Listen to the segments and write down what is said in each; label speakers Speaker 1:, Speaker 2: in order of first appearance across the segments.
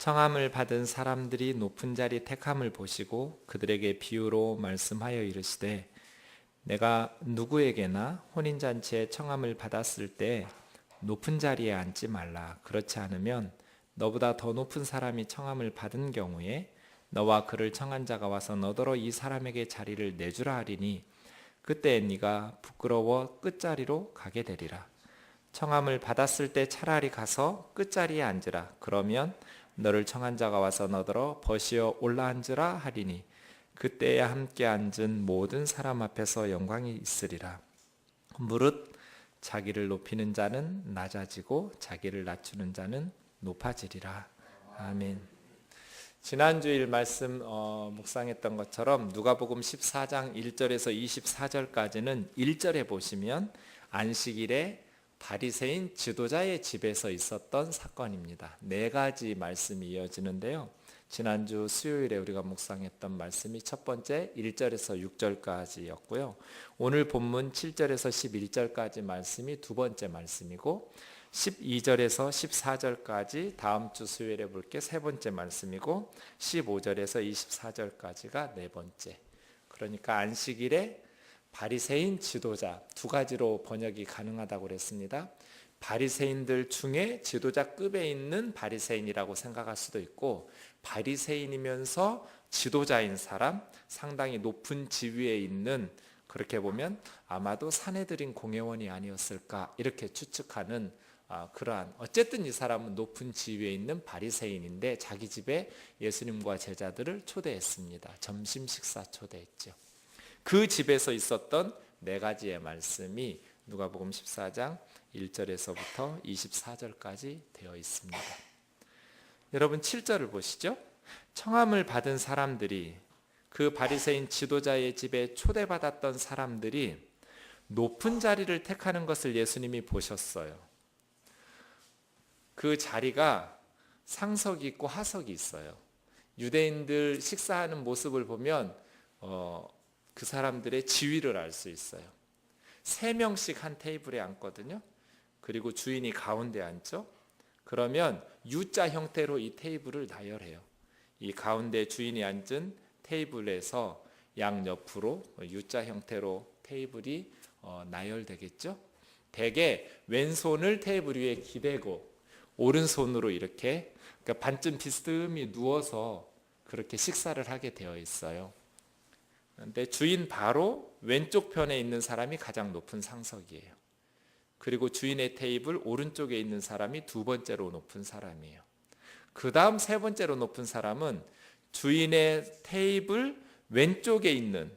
Speaker 1: 청함을 받은 사람들이 높은 자리 택함을 보시고 그들에게 비유로 말씀하여 이르시되 내가 누구에게나 혼인잔치에 청함을 받았을 때 높은 자리에 앉지 말라. 그렇지 않으면 너보다 더 높은 사람이 청함을 받은 경우에 너와 그를 청한 자가 와서 너더러 이 사람에게 자리를 내주라 하리니 그때 네가 부끄러워 끝자리로 가게 되리라. 청함을 받았을 때 차라리 가서 끝자리에 앉으라. 그러면 너를 청한 자가 와서 너더러 벗이어 올라앉으라 하리니 그때야 함께 앉은 모든 사람 앞에서 영광이 있으리라. 무릇 자기를 높이는 자는 낮아지고 자기를 낮추는 자는 높아지리라. 아멘. 지난주일 말씀 묵상했던 것처럼 누가복음 14장 1절에서 24절까지는 1절에 보시면 안식일에 바리새인 지도자의 집에서 있었던 사건입니다. 네 가지 말씀이 이어지는데요. 지난주 수요일에 우리가 묵상했던 말씀이 첫 번째 1절에서 6절까지였고요. 오늘 본문 7절에서 11절까지 말씀이 두 번째 말씀이고 12절에서 14절까지 다음 주 수요일에 볼 게 세 번째 말씀이고 15절에서 24절까지가 네 번째. 그러니까 안식일에 바리새인 지도자 두 가지로 번역이 가능하다고 그랬습니다. 바리새인들 중에 지도자급에 있는 바리새인이라고 생각할 수도 있고 바리새인이면서 지도자인 사람, 상당히 높은 지위에 있는, 그렇게 보면 아마도 산헤드린 공회원이 아니었을까 이렇게 추측하는 그러한, 어쨌든 이 사람은 높은 지위에 있는 바리새인인데 자기 집에 예수님과 제자들을 초대했습니다. 점심 식사 초대했죠. 그 집에서 있었던 네 가지의 말씀이 누가복음 14장 1절에서부터 24절까지 되어 있습니다. 여러분 7절을 보시죠. 청함을 받은 사람들이, 그 바리새인 지도자의 집에 초대받았던 사람들이 높은 자리를 택하는 것을 예수님이 보셨어요. 그 자리가 상석이 있고 하석이 있어요. 유대인들 식사하는 모습을 보면 그 사람들의 지위를 알 수 있어요. 3명씩 한 테이블에 앉거든요. 그리고 주인이 가운데 앉죠. 그러면 U자 형태로 이 테이블을 나열해요. 이 가운데 주인이 앉은 테이블에서 양옆으로 U자 형태로 테이블이 나열되겠죠. 대개 왼손을 테이블 위에 기대고 오른손으로 이렇게, 그러니까 반쯤 비스듬히 누워서 그렇게 식사를 하게 되어 있어요. 그런데 주인 바로 왼쪽 편에 있는 사람이 가장 높은 상석이에요. 그리고 주인의 테이블 오른쪽에 있는 사람이 두 번째로 높은 사람이에요. 그 다음 세 번째로 높은 사람은 주인의 테이블 왼쪽에 있는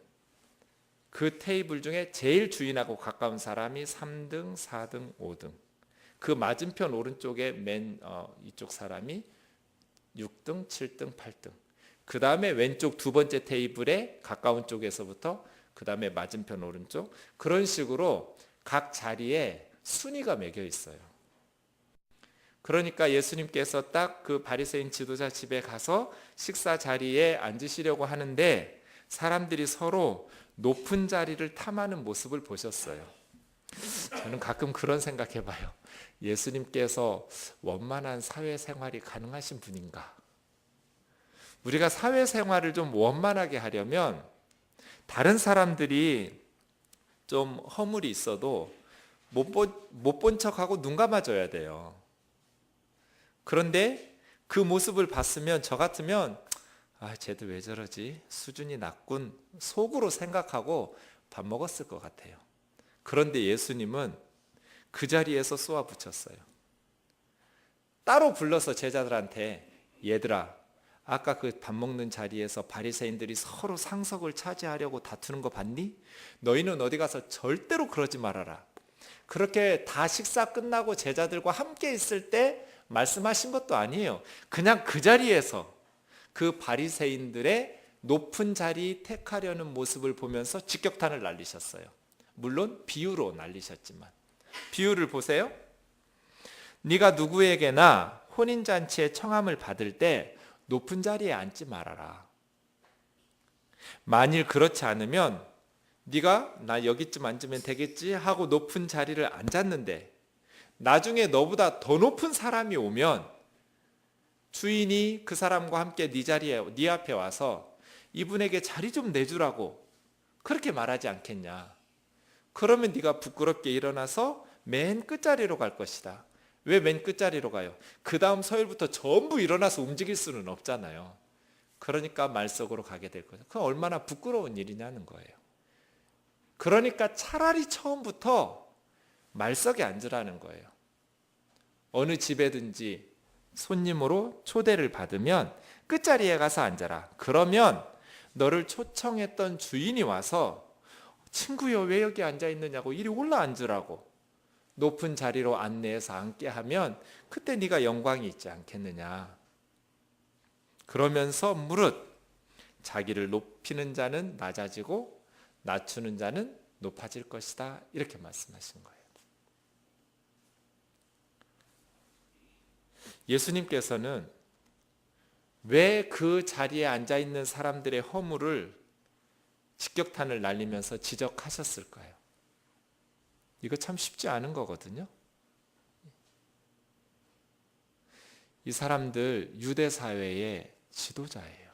Speaker 1: 그 테이블 중에 제일 주인하고 가까운 사람이 3등, 4등, 5등. 그 맞은편 오른쪽에 이쪽 사람이 6등, 7등, 8등. 그 다음에 왼쪽 두 번째 테이블에 가까운 쪽에서부터 그 다음에 맞은편 오른쪽, 그런 식으로 각 자리에 순위가 매겨 있어요. 그러니까 예수님께서 딱 그 바리새인 지도자 집에 가서 식사 자리에 앉으시려고 하는데 사람들이 서로 높은 자리를 탐하는 모습을 보셨어요. 저는 가끔 그런 생각해봐요. 예수님께서 원만한 사회생활이 가능하신 분인가? 우리가 사회생활을 좀 원만하게 하려면 다른 사람들이 좀 허물이 있어도 못 본 척하고 눈 감아줘야 돼요. 그런데 그 모습을 봤으면 저 같으면 쟤들 왜 저러지? 수준이 낮군. 속으로 생각하고 밥 먹었을 것 같아요. 그런데 예수님은 그 자리에서 쏘아 붙였어요. 따로 불러서 제자들한테, 얘들아, 아까 그 밥 먹는 자리에서 바리새인들이 서로 상석을 차지하려고 다투는 거 봤니? 너희는 어디 가서 절대로 그러지 말아라. 그렇게 다 식사 끝나고 제자들과 함께 있을 때 말씀하신 것도 아니에요. 그냥 그 자리에서 그 바리새인들의 높은 자리 택하려는 모습을 보면서 직격탄을 날리셨어요. 물론 비유로 날리셨지만. 비유를 보세요. 네가 누구에게나 혼인잔치에 청함을 받을 때 높은 자리에 앉지 말아라. 만일 그렇지 않으면 네가 나 여기쯤 앉으면 되겠지 하고 높은 자리를 앉았는데 나중에 너보다 더 높은 사람이 오면 주인이 그 사람과 함께 네 자리에, 네 앞에 와서 이분에게 자리 좀 내주라고 그렇게 말하지 않겠냐. 그러면 네가 부끄럽게 일어나서 맨 끝자리로 갈 것이다. 왜 맨 끝자리로 가요? 그 다음 서열부터 전부 일어나서 움직일 수는 없잖아요. 그러니까 말석으로 가게 될 거죠. 그건 얼마나 부끄러운 일이냐는 거예요. 그러니까 차라리 처음부터 말석에 앉으라는 거예요. 어느 집에든지 손님으로 초대를 받으면 끝자리에 가서 앉아라. 그러면 너를 초청했던 주인이 와서 친구여 왜 여기 앉아 있느냐고 이리 올라 앉으라고 높은 자리로 안내해서 앉게 하면 그때 네가 영광이 있지 않겠느냐. 그러면서 무릇 자기를 높이는 자는 낮아지고 낮추는 자는 높아질 것이다. 이렇게 말씀하신 거예요. 예수님께서는 왜 그 자리에 앉아 있는 사람들의 허물을 직격탄을 날리면서 지적하셨을까요? 이거 참 쉽지 않은 거거든요. 이 사람들 유대 사회의 지도자예요.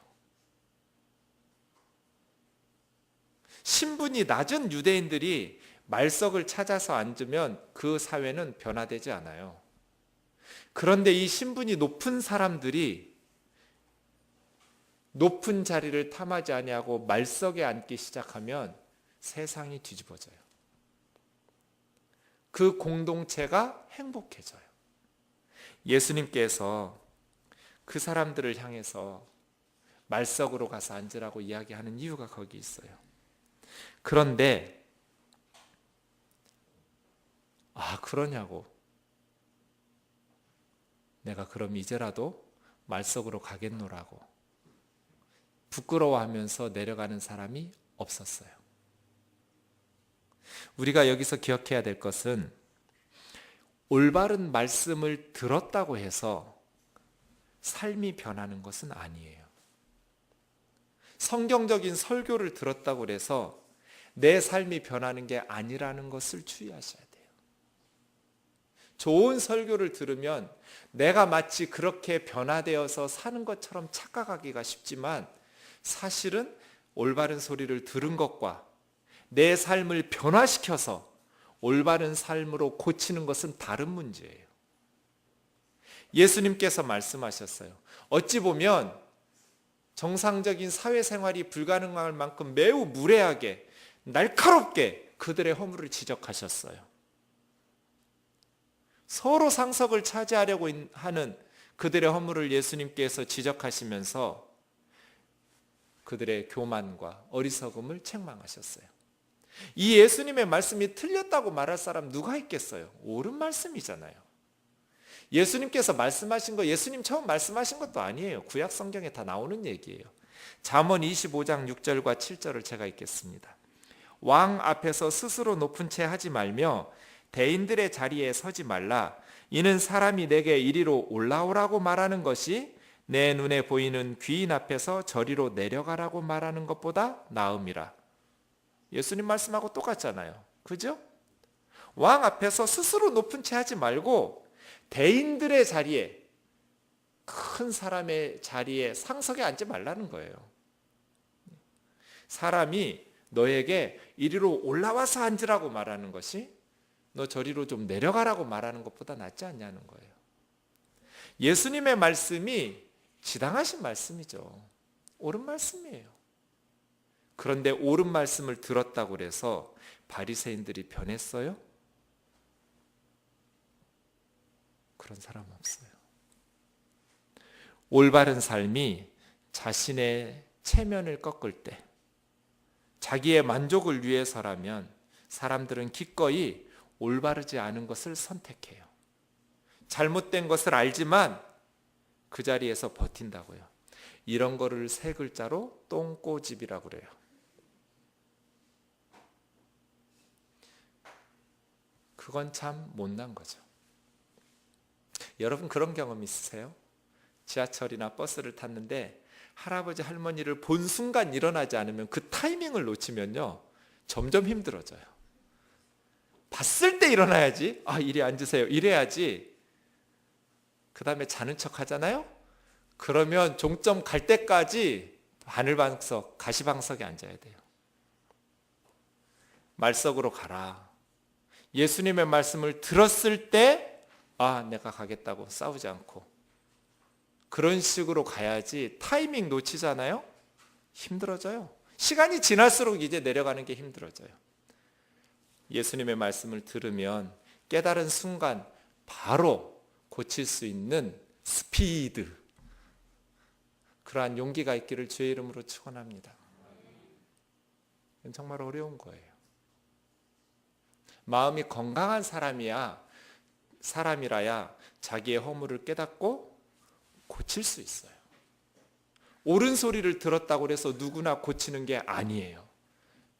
Speaker 1: 신분이 낮은 유대인들이 말석을 찾아서 앉으면 그 사회는 변화되지 않아요. 그런데 이 신분이 높은 사람들이 높은 자리를 탐하지 아니하고 말석에 앉기 시작하면 세상이 뒤집어져요. 그 공동체가 행복해져요. 예수님께서 그 사람들을 향해서 말석으로 가서 앉으라고 이야기하는 이유가 거기 있어요. 그런데 그러냐고. 내가 그럼 이제라도 말석으로 가겠노라고 부끄러워하면서 내려가는 사람이 없었어요. 우리가 여기서 기억해야 될 것은 올바른 말씀을 들었다고 해서 삶이 변하는 것은 아니에요. 성경적인 설교를 들었다고 해서 내 삶이 변하는 게 아니라는 것을 주의하셔야 돼요. 좋은 설교를 들으면 내가 마치 그렇게 변화되어서 사는 것처럼 착각하기가 쉽지만 사실은 올바른 소리를 들은 것과 내 삶을 변화시켜서 올바른 삶으로 고치는 것은 다른 문제예요. 예수님께서 말씀하셨어요. 어찌 보면 정상적인 사회생활이 불가능할 만큼 매우 무례하게 날카롭게 그들의 허물을 지적하셨어요. 서로 상석을 차지하려고 하는 그들의 허물을 예수님께서 지적하시면서 그들의 교만과 어리석음을 책망하셨어요. 이 예수님의 말씀이 틀렸다고 말할 사람 누가 있겠어요? 옳은 말씀이잖아요. 예수님께서 말씀하신 거 예수님 처음 말씀하신 것도 아니에요. 구약 성경에 다 나오는 얘기예요. 잠언 25장 6절과 7절을 제가 읽겠습니다. 왕 앞에서 스스로 높은 채 하지 말며 대인들의 자리에 서지 말라. 이는 사람이 내게 이리로 올라오라고 말하는 것이 내 눈에 보이는 귀인 앞에서 저리로 내려가라고 말하는 것보다 나음이라. 예수님 말씀하고 똑같잖아요. 그죠? 왕 앞에서 스스로 높은 채 하지 말고 대인들의 자리에, 큰 사람의 자리에 상석에 앉지 말라는 거예요. 사람이 너에게 이리로 올라와서 앉으라고 말하는 것이 너 저리로 좀 내려가라고 말하는 것보다 낫지 않냐는 거예요. 예수님의 말씀이 지당하신 말씀이죠. 옳은 말씀이에요. 그런데 옳은 말씀을 들었다고 해서 바리새인들이 변했어요? 그런 사람 없어요. 올바른 삶이 자신의 체면을 꺾을 때, 자기의 만족을 위해서라면 사람들은 기꺼이 올바르지 않은 것을 선택해요. 잘못된 것을 알지만 그 자리에서 버틴다고요. 이런 거를 세 글자로 똥꼬집이라고 그래요. 그건 참 못난 거죠. 여러분 그런 경험 있으세요? 지하철이나 버스를 탔는데 할아버지 할머니를 본 순간 일어나지 않으면 그 타이밍을 놓치면요 점점 힘들어져요. 봤을 때 일어나야지. 이리 앉으세요. 이래야지. 그 다음에 자는 척 하잖아요. 그러면 종점 갈 때까지 바늘방석, 가시방석에 앉아야 돼요. 말석으로 가라. 예수님의 말씀을 들었을 때 내가 가겠다고 싸우지 않고 그런 식으로 가야지. 타이밍 놓치잖아요. 힘들어져요. 시간이 지날수록 이제 내려가는 게 힘들어져요. 예수님의 말씀을 들으면 깨달은 순간 바로 고칠 수 있는 스피드, 그러한 용기가 있기를 주의 이름으로 축원합니다. 이건 정말 어려운 거예요. 마음이 건강한 사람이라야 자기의 허물을 깨닫고 고칠 수 있어요. 옳은 소리를 들었다고 해서 누구나 고치는 게 아니에요.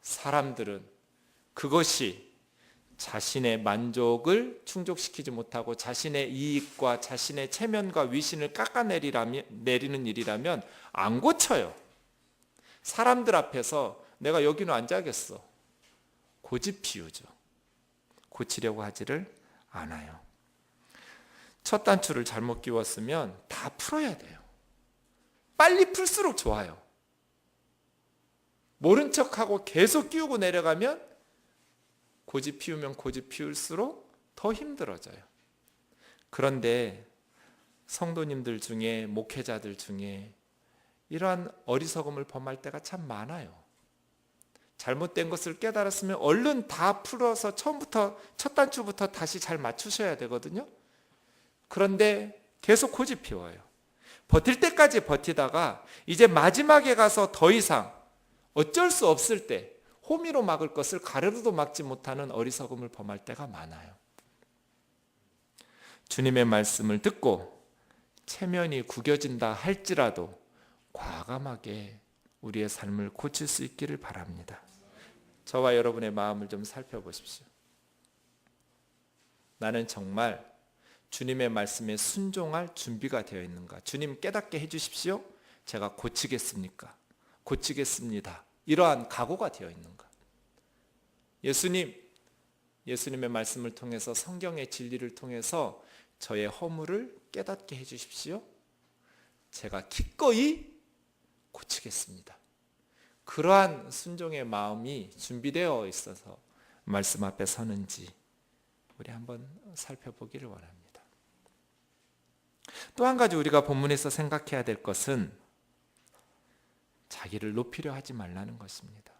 Speaker 1: 사람들은 그것이 자신의 만족을 충족시키지 못하고 자신의 이익과 자신의 체면과 위신을 깎아내리는 일이라면 안 고쳐요. 사람들 앞에서 내가 여기는 앉아야겠어. 고집 피우죠. 고치려고 하지를 않아요. 첫 단추를 잘못 끼웠으면 다 풀어야 돼요. 빨리 풀수록 좋아요. 모른 척하고 계속 끼우고 내려가면 고집 피우면 고집 피울수록 더 힘들어져요. 그런데 성도님들 중에, 목회자들 중에 이러한 어리석음을 범할 때가 참 많아요. 잘못된 것을 깨달았으면 얼른 다 풀어서 처음부터, 첫 단추부터 다시 잘 맞추셔야 되거든요. 그런데 계속 고집 피워요. 버틸 때까지 버티다가 이제 마지막에 가서 더 이상 어쩔 수 없을 때 호미로 막을 것을 가래로도 막지 못하는 어리석음을 범할 때가 많아요. 주님의 말씀을 듣고 체면이 구겨진다 할지라도 과감하게 우리의 삶을 고칠 수 있기를 바랍니다. 저와 여러분의 마음을 좀 살펴보십시오. 나는 정말 주님의 말씀에 순종할 준비가 되어 있는가? 주님 깨닫게 해주십시오. 제가 고치겠습니까? 고치겠습니다. 이러한 각오가 되어 있는가? 예수님의 말씀을 통해서, 성경의 진리를 통해서 저의 허물을 깨닫게 해주십시오. 제가 기꺼이 고치겠습니다. 그러한 순종의 마음이 준비되어 있어서 말씀 앞에 서는지 우리 한번 살펴보기를 원합니다. 또 한 가지 우리가 본문에서 생각해야 될 것은 자기를 높이려 하지 말라는 것입니다.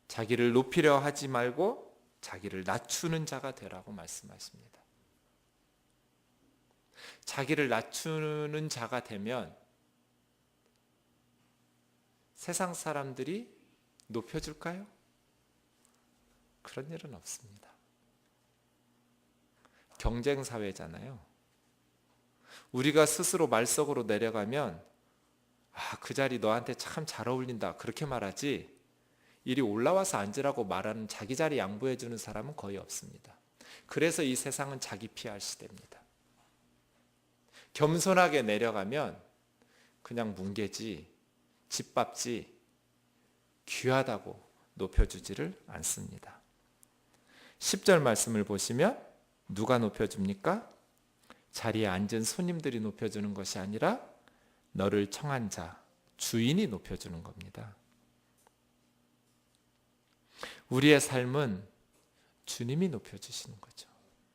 Speaker 1: 자기를 높이려 하지 말고 자기를 낮추는 자가 되라고 말씀하십니다. 자기를 낮추는 자가 되면 세상 사람들이 높여줄까요? 그런 일은 없습니다. 경쟁 사회잖아요. 우리가 스스로 말석으로 내려가면 그 자리 너한테 참 잘 어울린다 그렇게 말하지, 이리 올라와서 앉으라고 말하는, 자기 자리 양보해 주는 사람은 거의 없습니다. 그래서 이 세상은 자기 피할 시대입니다. 겸손하게 내려가면 그냥 뭉개지, 짓밟지, 귀하다고 높여주지를 않습니다. 10절 말씀을 보시면 누가 높여줍니까? 자리에 앉은 손님들이 높여주는 것이 아니라 너를 청한 자, 주인이 높여주는 겁니다. 우리의 삶은 주님이 높여주시는 거죠.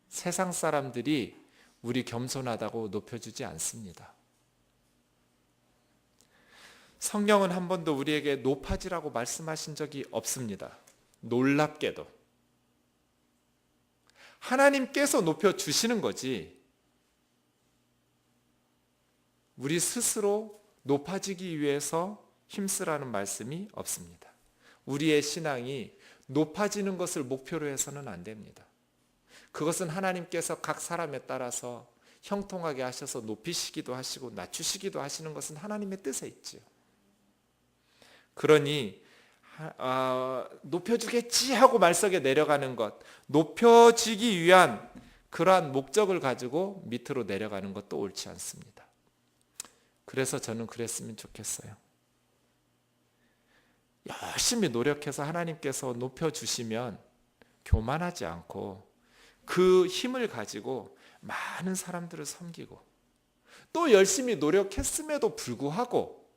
Speaker 1: 세상 사람들이 우리 겸손하다고 높여주지 않습니다. 성경은 한 번도 우리에게 높아지라고 말씀하신 적이 없습니다. 놀랍게도 하나님께서 높여주시는 거지 우리 스스로 높아지기 위해서 힘쓰라는 말씀이 없습니다. 우리의 신앙이 높아지는 것을 목표로 해서는 안 됩니다. 그것은 하나님께서 각 사람에 따라서 형통하게 하셔서 높이시기도 하시고 낮추시기도 하시는 것은 하나님의 뜻에 있지요. 그러니 높여주겠지 하고 말석에 내려가는 것, 높여지기 위한 그러한 목적을 가지고 밑으로 내려가는 것도 옳지 않습니다. 그래서 저는 그랬으면 좋겠어요. 열심히 노력해서 하나님께서 높여주시면 교만하지 않고 그 힘을 가지고 많은 사람들을 섬기고 또 열심히 노력했음에도 불구하고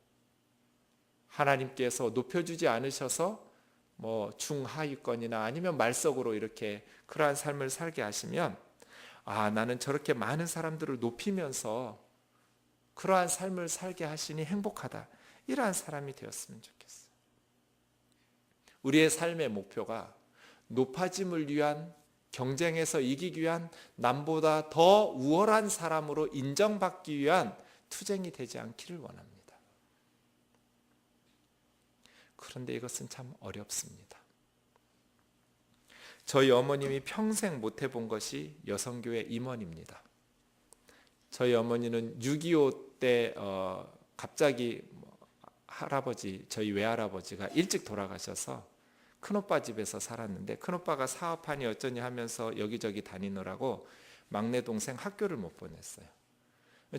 Speaker 1: 하나님께서 높여주지 않으셔서 뭐 중하위권이나 아니면 말석으로 이렇게 그러한 삶을 살게 하시면 나는 저렇게 많은 사람들을 높이면서 그러한 삶을 살게 하시니 행복하다. 이러한 사람이 되었으면 좋겠어요. 우리의 삶의 목표가 높아짐을 위한, 경쟁에서 이기기 위한, 남보다 더 우월한 사람으로 인정받기 위한 투쟁이 되지 않기를 원합니다. 그런데 이것은 참 어렵습니다. 저희 어머님이 평생 못 해본 것이 여성교회 임원입니다. 저희 어머니는 6.25 때 갑자기 저희 외할아버지가 일찍 돌아가셔서 큰오빠 집에서 살았는데, 큰오빠가 사업하니 어쩌니 하면서 여기저기 다니느라고 막내 동생 학교를 못 보냈어요.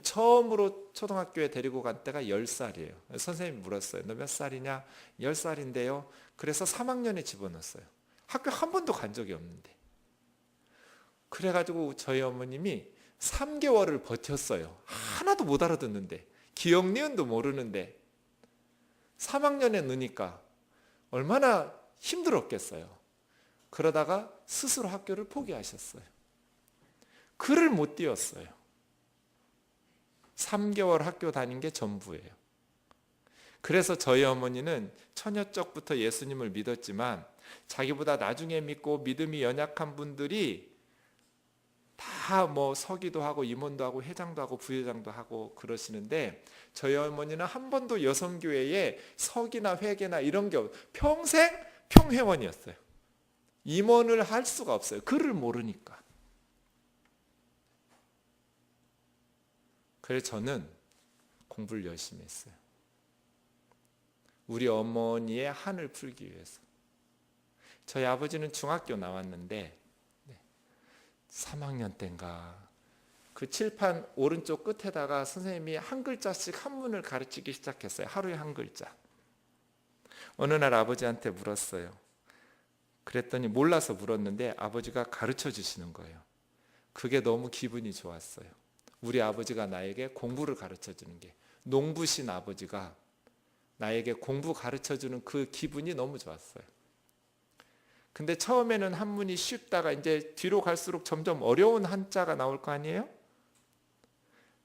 Speaker 1: 처음으로 초등학교에 데리고 간 때가 10살이에요. 선생님이 물었어요. 너 몇 살이냐? 10살인데요. 그래서 3학년에 집어넣었어요. 학교 한 번도 간 적이 없는데. 그래가지고 저희 어머님이 3개월을 버텼어요. 하나도 못 알아듣는데, 기억 니은도 모르는데 3학년에 넣으니까 얼마나 힘들었겠어요. 그러다가 스스로 학교를 포기하셨어요. 글을 못 띄웠어요. 3개월 학교 다닌 게 전부예요. 그래서 저희 어머니는 처녀적부터 예수님을 믿었지만 자기보다 나중에 믿고 믿음이 연약한 분들이 다 뭐 서기도 하고 임원도 하고 회장도 하고 부회장도 하고 그러시는데, 저희 어머니는 한 번도 여성교회에 서기나 회계나 이런 게 평생 평회원이었어요. 임원을 할 수가 없어요. 글을 모르니까. 그래서 저는 공부를 열심히 했어요. 우리 어머니의 한을 풀기 위해서. 저희 아버지는 중학교 나왔는데 3학년 때인가 그 칠판 오른쪽 끝에다가 선생님이 한 글자씩 한문을 가르치기 시작했어요. 하루에 한 글자. 어느 날 아버지한테 물었어요. 그랬더니 몰라서 물었는데 아버지가 가르쳐 주시는 거예요. 그게 너무 기분이 좋았어요. 우리 아버지가 나에게 공부를 가르쳐 주는 게, 농부신 아버지가 나에게 공부 가르쳐 주는 그 기분이 너무 좋았어요. 근데 처음에는 한문이 쉽다가 이제 뒤로 갈수록 점점 어려운 한자가 나올 거 아니에요?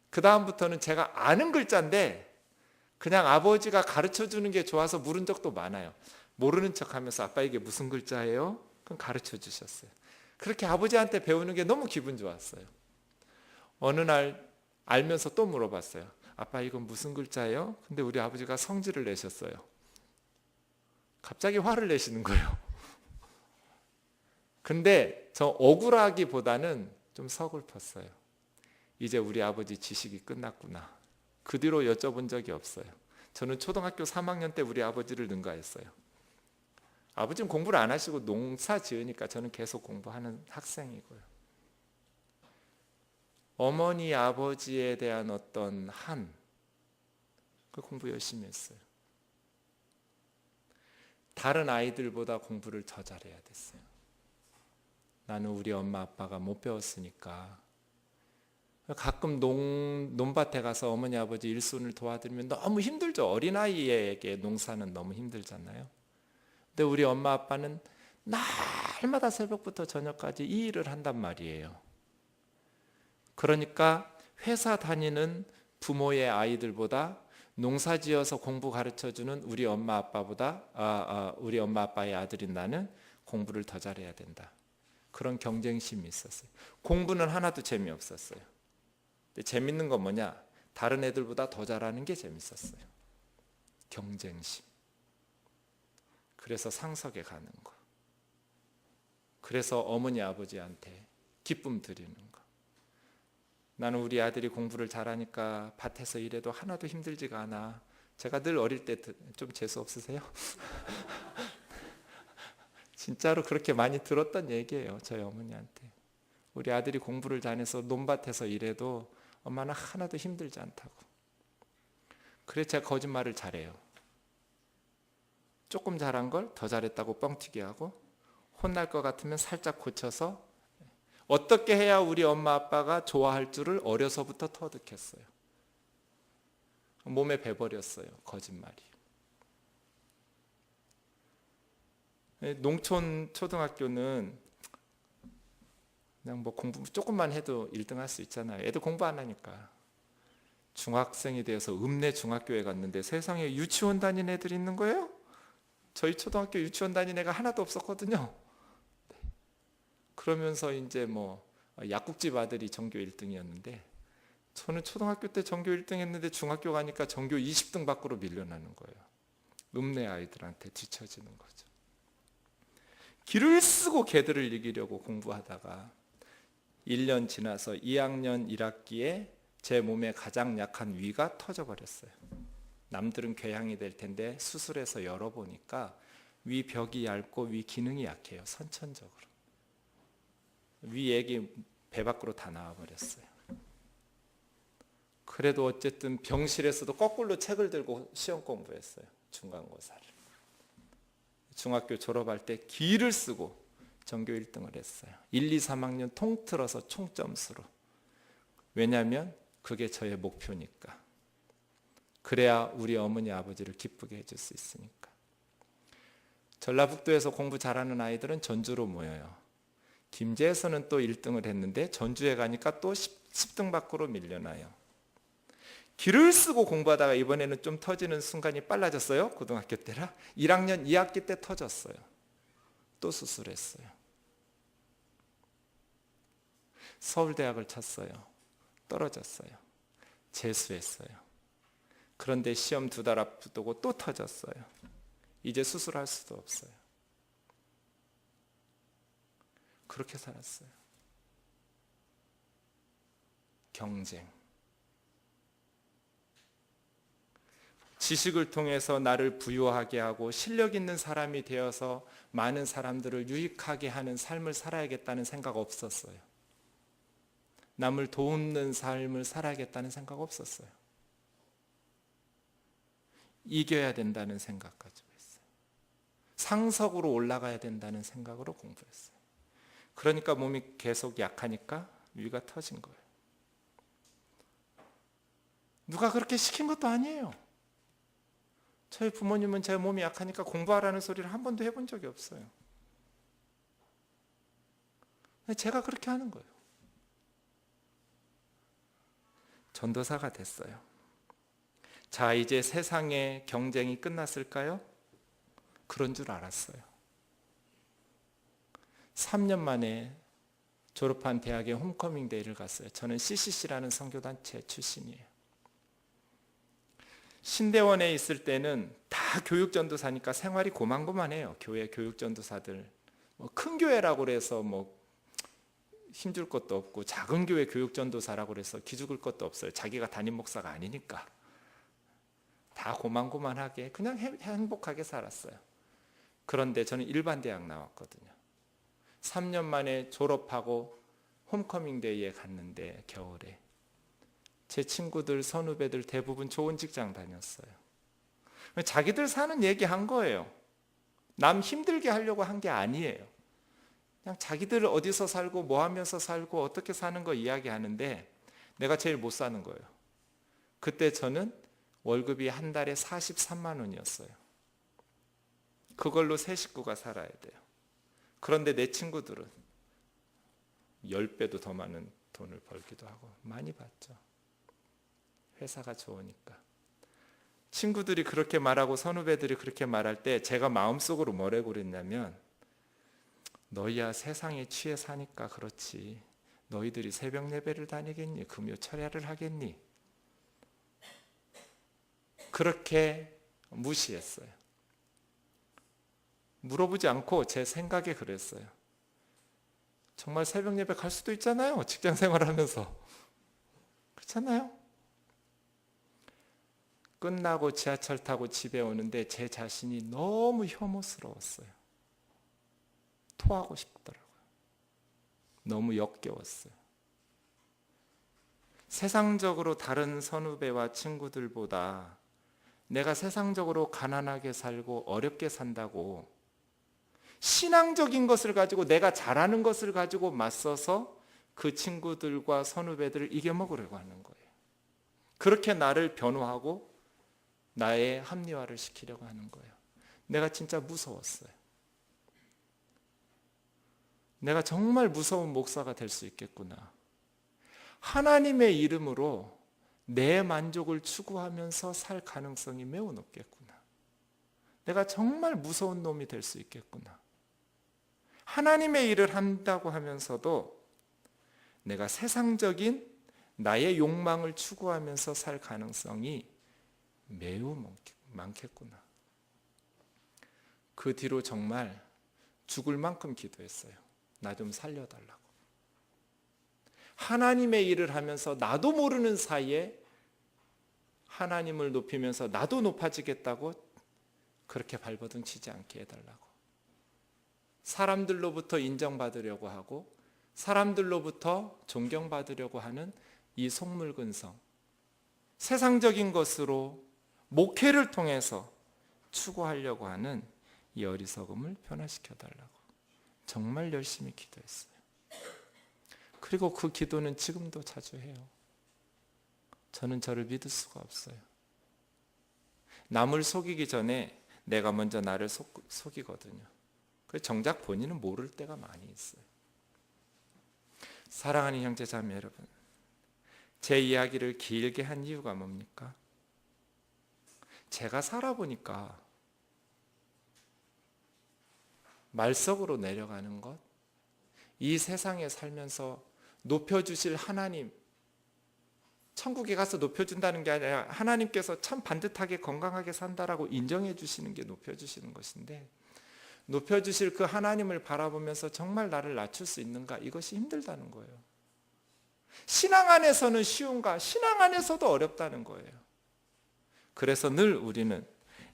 Speaker 1: 그 다음부터는 제가 아는 글자인데 그냥 아버지가 가르쳐 주는 게 좋아서 물은 적도 많아요. 모르는 척하면서 아빠 이게 무슨 글자예요? 그럼 가르쳐 주셨어요. 그렇게 아버지한테 배우는 게 너무 기분 좋았어요. 어느 날 알면서 또 물어봤어요. 아빠 이건 무슨 글자예요? 근데 우리 아버지가 성질을 내셨어요. 갑자기 화를 내시는 거예요. 근데 저 억울하기보다는 좀 서글펐어요. 이제 우리 아버지 지식이 끝났구나. 그 뒤로 여쭤본 적이 없어요. 저는 초등학교 3학년 때 우리 아버지를 능가했어요. 아버지는 공부를 안 하시고 농사 지으니까 저는 계속 공부하는 학생이고요. 어머니 아버지에 대한 어떤 그 공부 열심히 했어요. 다른 아이들보다 공부를 더 잘해야 됐어요. 나는 우리 엄마 아빠가 못 배웠으니까. 가끔 논밭에 가서 어머니 아버지 일손을 도와드리면 너무 힘들죠. 어린아이에게 농사는 너무 힘들잖아요. 근데 우리 엄마 아빠는 날마다 새벽부터 저녁까지 이 일을 한단 말이에요. 그러니까 회사 다니는 부모의 아이들보다 농사지어서 공부 가르쳐주는 우리 엄마 아빠보다 우리 엄마 아빠의 아들인 나는 공부를 더 잘해야 된다. 그런 경쟁심이 있었어요. 공부는 하나도 재미없었어요. 근데 재밌는 건 뭐냐? 다른 애들보다 더 잘하는 게 재밌었어요. 경쟁심. 그래서 상석에 가는 거. 그래서 어머니 아버지한테 기쁨 드리는 거. 나는 우리 아들이 공부를 잘하니까 밭에서 일해도 하나도 힘들지가 않아. 제가 늘 어릴 때 좀 재수 없으세요? 진짜로 그렇게 많이 들었던 얘기예요. 저희 어머니한테. 우리 아들이 공부를 잘해서 논밭에서 일해도 엄마는 하나도 힘들지 않다고. 그래서 제가 거짓말을 잘해요. 조금 잘한 걸 더 잘했다고 뻥튀기 하고, 혼날 것 같으면 살짝 고쳐서 어떻게 해야 우리 엄마 아빠가 좋아할 줄을 어려서부터 터득했어요. 몸에 배버렸어요. 거짓말이. 농촌 초등학교는 그냥 뭐 공부 조금만 해도 1등 할 수 있잖아요. 애들 공부 안 하니까. 중학생이 되어서 읍내 중학교에 갔는데 세상에 유치원 다닌 애들이 있는 거예요? 저희 초등학교 유치원 다닌 애가 하나도 없었거든요. 그러면서 이제 뭐 약국집 아들이 전교 1등이었는데 저는 초등학교 때 전교 1등 했는데 중학교 가니까 전교 20등 밖으로 밀려나는 거예요. 읍내 아이들한테 뒤처지는 거죠. 기를 쓰고 걔들을 이기려고 공부하다가 1년 지나서 2학년 1학기에 제 몸에 가장 약한 위가 터져버렸어요. 남들은 궤양이 될 텐데 수술해서 열어보니까 위 벽이 얇고 위 기능이 약해요. 선천적으로. 위액이 배 밖으로 다 나와버렸어요. 그래도 어쨌든 병실에서도 거꾸로 책을 들고 시험 공부했어요. 중간고사를. 중학교 졸업할 때 기를 쓰고 전교 1등을 했어요. 1, 2, 3학년 통틀어서 총점수로. 왜냐하면 그게 저의 목표니까. 그래야 우리 어머니 아버지를 기쁘게 해줄 수 있으니까. 전라북도에서 공부 잘하는 아이들은 전주로 모여요. 김제에서는 또 1등을 했는데 전주에 가니까 또 10등 밖으로 밀려나요. 기를 쓰고 공부하다가 이번에는 좀 터지는 순간이 빨라졌어요. 고등학교 때라 1학년 2학기 때 터졌어요. 또 수술했어요. 서울대학을 쳤어요. 떨어졌어요. 재수했어요. 그런데 시험 2달 앞두고 또 터졌어요. 이제 수술할 수도 없어요. 그렇게 살았어요. 경쟁. 지식을 통해서 나를 부유하게 하고 실력 있는 사람이 되어서 많은 사람들을 유익하게 하는 삶을 살아야겠다는 생각 없었어요. 남을 돕는 삶을 살아야겠다는 생각 없었어요. 이겨야 된다는 생각 가지고 있어요. 상석으로 올라가야 된다는 생각으로 공부했어요. 그러니까 몸이 계속 약하니까 위가 터진 거예요. 누가 그렇게 시킨 것도 아니에요. 저희 부모님은 제 몸이 약하니까 공부하라는 소리를 한 번도 해본 적이 없어요. 제가 그렇게 하는 거예요. 전도사가 됐어요. 자, 이제 세상의 경쟁이 끝났을까요? 그런 줄 알았어요. 3년 만에 졸업한 대학의 홈커밍 데이를 갔어요. 저는 CCC라는 선교단체 출신이에요. 신대원에 있을 때는 다 교육전도사니까 생활이 고만고만해요. 교회 교육전도사들. 큰 교회라고 그래서 힘줄 것도 없고 작은 교회 교육전도사라고 그래서 기죽을 것도 없어요. 자기가 담임 목사가 아니니까. 다 고만고만하게 그냥 행복하게 살았어요. 그런데 저는 일반 대학 나왔거든요. 3년 만에 졸업하고 홈커밍 데이에 갔는데 겨울에 제 친구들, 선후배들 대부분 좋은 직장 다녔어요. 자기들 사는 얘기 한 거예요. 남 힘들게 하려고 한 게 아니에요. 그냥 자기들 어디서 살고 뭐 하면서 살고 어떻게 사는 거 이야기하는데 내가 제일 못 사는 거예요. 그때 저는 월급이 한 달에 43만 원이었어요. 그걸로 세 식구가 살아야 돼요. 그런데 내 친구들은 10배도 더 많은 돈을 벌기도 하고 많이 받죠. 회사가 좋으니까. 친구들이 그렇게 말하고 선후배들이 그렇게 말할 때 제가 마음속으로 뭐라고 그랬냐면 너희야 세상에 취해 사니까 그렇지 너희들이 새벽 예배를 다니겠니? 금요 철야를 하겠니? 그렇게 무시했어요. 물어보지 않고 제 생각에 그랬어요. 정말 새벽 예배 갈 수도 있잖아요. 직장 생활하면서. 그렇잖아요. 끝나고 지하철 타고 집에 오는데 제 자신이 너무 혐오스러웠어요. 토하고 싶더라고요. 너무 역겨웠어요. 세상적으로 다른 선후배와 친구들보다 내가 세상적으로 가난하게 살고 어렵게 산다고 신앙적인 것을 가지고 내가 잘하는 것을 가지고 맞서서 그 친구들과 선후배들을 이겨먹으려고 하는 거예요. 그렇게 나를 변호하고 나의 합리화를 시키려고 하는 거예요. 내가 진짜 무서웠어요. 내가 정말 무서운 목사가 될 수 있겠구나. 하나님의 이름으로 내 만족을 추구하면서 살 가능성이 매우 높겠구나. 내가 정말 무서운 놈이 될 수 있겠구나. 하나님의 일을 한다고 하면서도 내가 세상적인 나의 욕망을 추구하면서 살 가능성이 매우 많겠구나. 그 뒤로 정말 죽을 만큼 기도했어요. 나 좀 살려달라고. 하나님의 일을 하면서 나도 모르는 사이에 하나님을 높이면서 나도 높아지겠다고 그렇게 발버둥 치지 않게 해달라고. 사람들로부터 인정받으려고 하고 사람들로부터 존경받으려고 하는 이 속물근성, 세상적인 것으로 목회를 통해서 추구하려고 하는 이 어리석음을 변화시켜달라고 정말 열심히 기도했어요. 그리고 그 기도는 지금도 자주 해요. 저는 저를 믿을 수가 없어요. 남을 속이기 전에 내가 먼저 나를 속이거든요. 그래서 정작 본인은 모를 때가 많이 있어요. 사랑하는 형제 자매 여러분, 제 이야기를 길게 한 이유가 뭡니까? 제가 살아보니까 말석으로 내려가는 것, 이 세상에 살면서 높여주실 하나님, 천국에 가서 높여준다는 게 아니라 하나님께서 참 반듯하게 건강하게 산다라고 인정해 주시는 게 높여주시는 것인데, 높여주실 그 하나님을 바라보면서 정말 나를 낮출 수 있는가? 이것이 힘들다는 거예요. 신앙 안에서는 쉬운가? 신앙 안에서도 어렵다는 거예요. 그래서 늘 우리는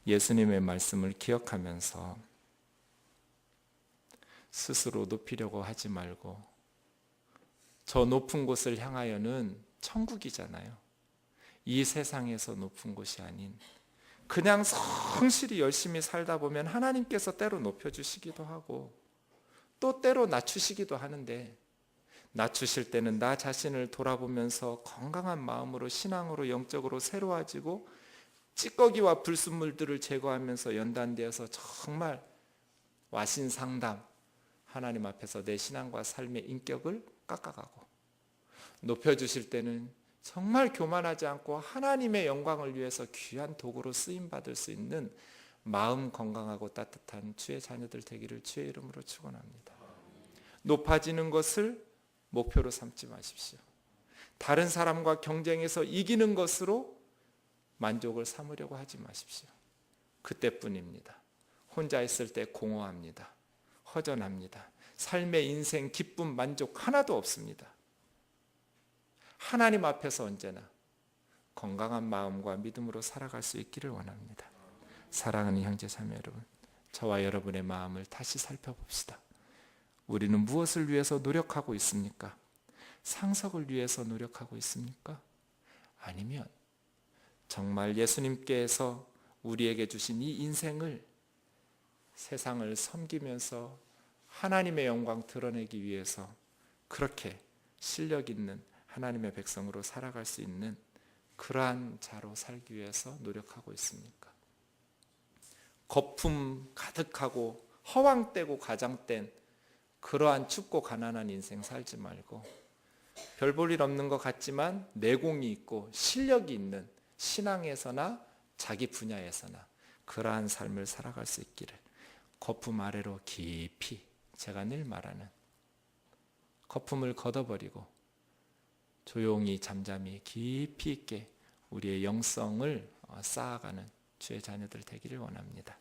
Speaker 1: 예수님의 말씀을 기억하면서 스스로 높이려고 하지 말고, 저 높은 곳을 향하여는 천국이잖아요. 이 세상에서 높은 곳이 아닌 그냥 성실히 열심히 살다 보면 하나님께서 때로 높여주시기도 하고 또 때로 낮추시기도 하는데, 낮추실 때는 나 자신을 돌아보면서 건강한 마음으로 신앙으로 영적으로 새로워지고 찌꺼기와 불순물들을 제거하면서 연단되어서 정말 와신상담, 하나님 앞에서 내 신앙과 삶의 인격을 깎아가고, 높여주실 때는 정말 교만하지 않고 하나님의 영광을 위해서 귀한 도구로 쓰임받을 수 있는 마음 건강하고 따뜻한 주의 자녀들 되기를 주의 이름으로 축원합니다. 높아지는 것을 목표로 삼지 마십시오. 다른 사람과 경쟁해서 이기는 것으로 만족을 삼으려고 하지 마십시오. 그때뿐입니다. 혼자 있을 때 공허합니다. 허전합니다. 삶의 인생 기쁨 만족 하나도 없습니다. 하나님 앞에서 언제나 건강한 마음과 믿음으로 살아갈 수 있기를 원합니다. 사랑하는 형제 자매 여러분, 저와 여러분의 마음을 다시 살펴봅시다. 우리는 무엇을 위해서 노력하고 있습니까? 상석을 위해서 노력하고 있습니까? 아니면 정말 예수님께서 우리에게 주신 이 인생을 세상을 섬기면서 하나님의 영광 드러내기 위해서 그렇게 실력 있는 하나님의 백성으로 살아갈 수 있는 그러한 자로 살기 위해서 노력하고 있습니까? 거품 가득하고 허황되고 과장된 그러한 춥고 가난한 인생 살지 말고, 별 볼 일 없는 것 같지만 내공이 있고 실력이 있는 신앙에서나 자기 분야에서나 그러한 삶을 살아갈 수 있기를, 거품 아래로 깊이, 제가 늘 말하는 거품을 걷어버리고 조용히 잠잠히 깊이 있게 우리의 영성을 쌓아가는 주의 자녀들 되기를 원합니다.